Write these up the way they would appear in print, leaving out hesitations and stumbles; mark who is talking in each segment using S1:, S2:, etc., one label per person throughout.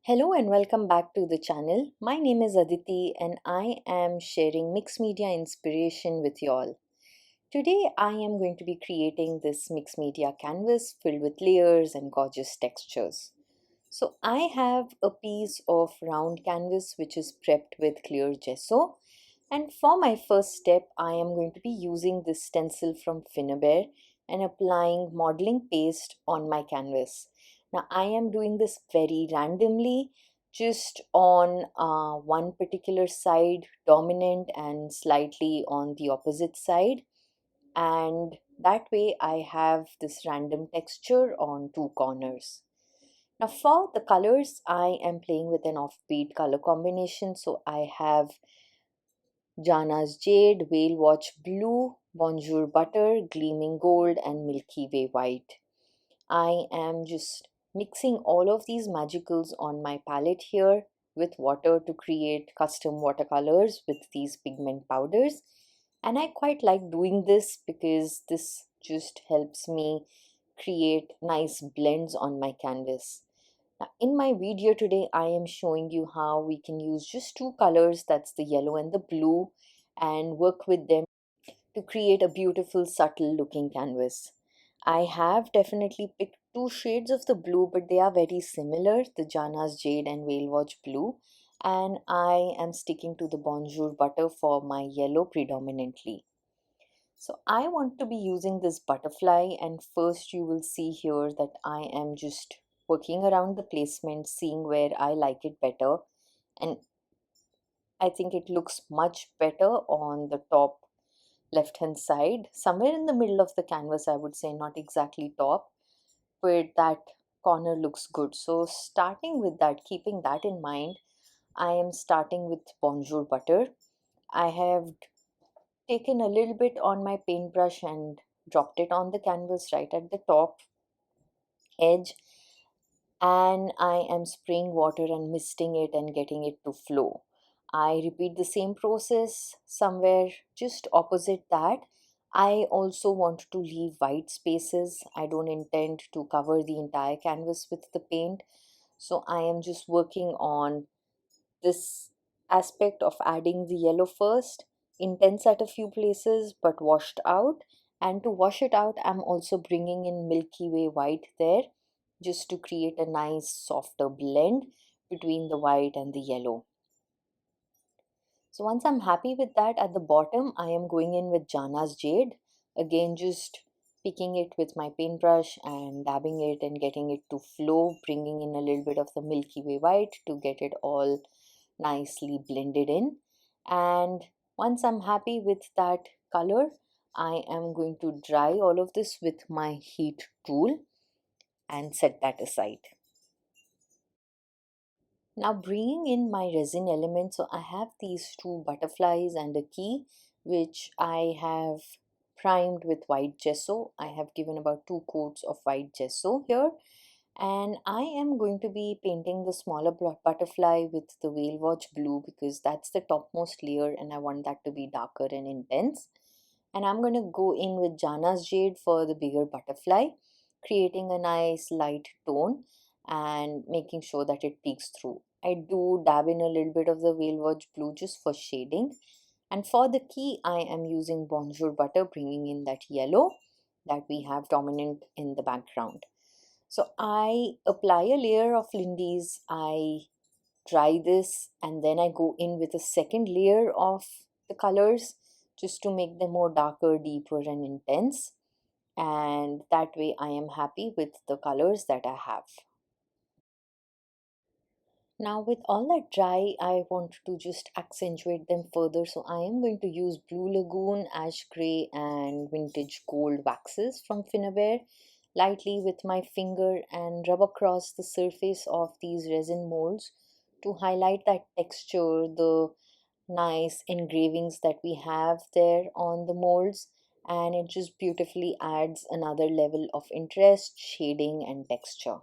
S1: Hello and welcome back to the channel. My name is Aditi and I am sharing mixed media inspiration with you all. Today I am going to be creating this mixed media canvas filled with layers and gorgeous textures. So I have a piece of round canvas which is prepped with clear gesso, and for my first step I am going to be using this stencil from Finnabair and applying modeling paste on my canvas. Now I am doing this very randomly, just on one particular side dominant and slightly on the opposite side, and that way I have this random texture on two corners. Now for the colors, I am playing with an offbeat color combination. So I have Jana's Jade, Whale Watch Blue, Bonjour Butter, Gleaming Gold, and Milky Way White. I am just mixing all of these magicals on my palette here with water to create custom watercolors with these pigment powders. And I quite like doing this because this just helps me create nice blends on my canvas. Now, in my video today, I am showing you how we can use just two colors, that's the yellow and the blue, and work with them to create a beautiful, subtle looking canvas. I have definitely picked two shades of the blue, but they are very similar, the Jana's Jade and Whale Watch Blue, and I am sticking to the Bonjour Butter for my yellow predominantly. So I want to be using this butterfly, and first you will see here that I am just working around the placement, seeing where I like it better, and I think it looks much better on the top left hand side, somewhere in the middle of the canvas, I would say, not exactly top, but that corner looks good. So starting with that, keeping that in mind, I am starting with Bonjour Butter. I have taken a little bit on my paintbrush and dropped it on the canvas right at the top edge, and I am spraying water and misting it and getting it to flow. I repeat the same process somewhere just opposite that. I also want to leave white spaces. I don't intend to cover the entire canvas with the paint, so I am just working on this aspect of adding the yellow first, intense at a few places but washed out. And to wash it out, I'm also bringing in Milky Way white there just to create a nice softer blend between the white and the yellow. So once I'm happy with that, at the bottom I am going in with Jana's Jade, again just picking it with my paintbrush and dabbing it and getting it to flow, bringing in a little bit of the Milky Way white to get it all nicely blended in. And once I'm happy with that color, I am going to dry all of this with my heat tool and set that aside. Now bringing in my resin element, so I have these two butterflies and a key which I have primed with white gesso. I have given about 2 coats of white gesso here, and I am going to be painting the smaller butterfly with the Whale Watch Blue because that's the topmost layer and I want that to be darker and intense. And I'm going to go in with Jana's Jade for the bigger butterfly, creating a nice light tone and making sure that it peeks through. I do dab in a little bit of the Whale Watch Blue just for shading. And for the key, I am using Bonjour Butter, bringing in that yellow that we have dominant in the background. So I apply a layer of Lindy's, I dry this, and then I go in with a second layer of the colors just to make them more darker, deeper, and intense. And that way I am happy with the colors that I have. Now with all that dry, I want to just accentuate them further. So I am going to use Blue Lagoon, Ash Grey, and Vintage Gold waxes from Finnabair lightly with my finger and rub across the surface of these resin molds to highlight that texture, the nice engravings that we have there on the molds, and it just beautifully adds another level of interest, shading, and texture.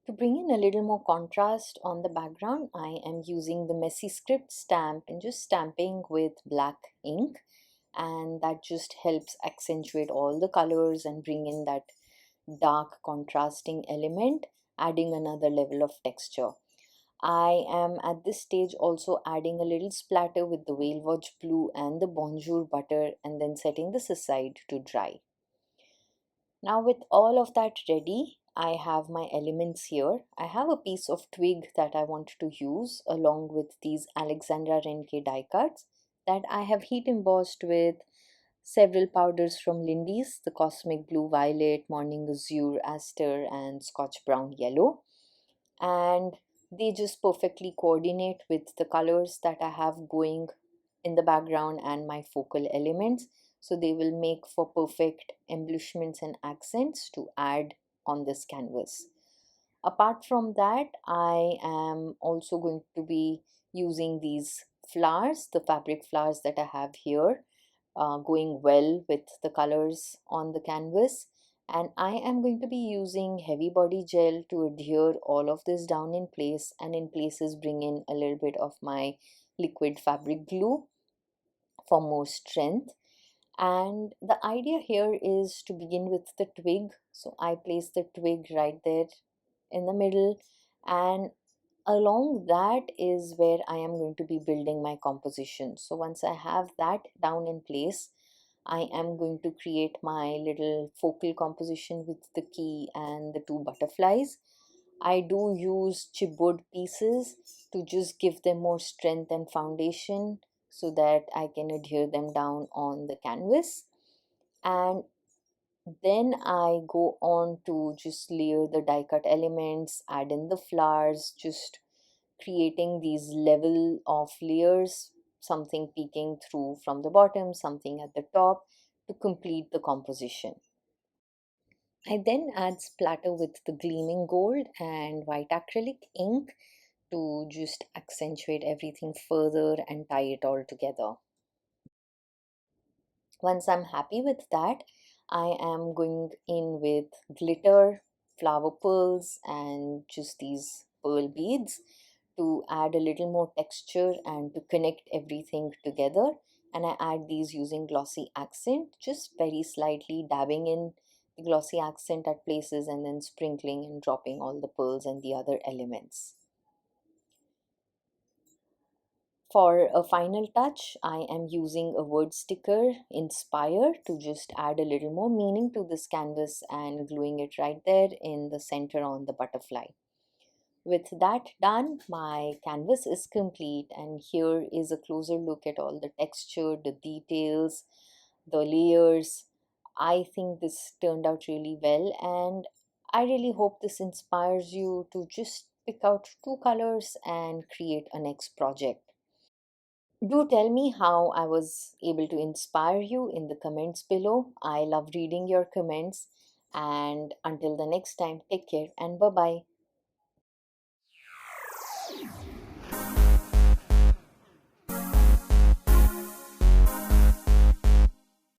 S1: To bring in a little more contrast on the background, I am using the Messy Script stamp and just stamping with black ink, and that just helps accentuate all the colors and bring in that dark contrasting element. adding another level of texture. I am at this stage also adding a little splatter with the Whale Watch Blue and the Bonjour butter, and then setting this aside to dry. Now with all of that ready, I have my elements here. I have a piece of twig that I want to use along with these Alexandra Renke die cuts that I have heat embossed with several powders from Lindy's, the Cosmic Blue Violet, Morning Azure Aster, and Scotch Brown Yellow. And they just perfectly coordinate with the colors that I have going in the background and my focal elements. So they will make for perfect embellishments and accents to add on this canvas. Apart from that, I am also going to be using these flowers, the fabric flowers that I have here, going well with the colors on the canvas. And I am going to be using heavy body gel to adhere all of this down in place, and in places bring in a little bit of my liquid fabric glue for more strength. And the idea here is to begin with the twig. So I place the twig right there in the middle, and along that is where I am going to be building my composition. So once I have that down in place, I am going to create my little focal composition with the key and the two butterflies. I do use chipboard pieces to just give them more strength and foundation so that I can adhere them down on the canvas. And then I go on to just layer the die cut elements, add in the flowers, just creating these level of layers, something peeking through from the bottom, something at the top, to complete the composition. I then add splatter with the gleaming gold and white acrylic ink to just accentuate everything further and tie it all together. Once I'm happy with that, I am going in with glitter, flower pearls, and just these pearl beads to add a little more texture and to connect everything together. And I add these using glossy accent, just very slightly dabbing in the glossy accent at places and then sprinkling and dropping all the pearls and the other elements. For a final touch, I am using a word sticker, Inspire, to just add a little more meaning to this canvas and gluing it right there in the center on the butterfly. With that done, my canvas is complete, and here is a closer look at all the texture, the details, the layers. I think this turned out really well, and I really hope this inspires you to just pick out two colors and create a next project. Do tell me how I was able to inspire you in the comments below. I love reading your comments. And until the next time, take care and bye bye.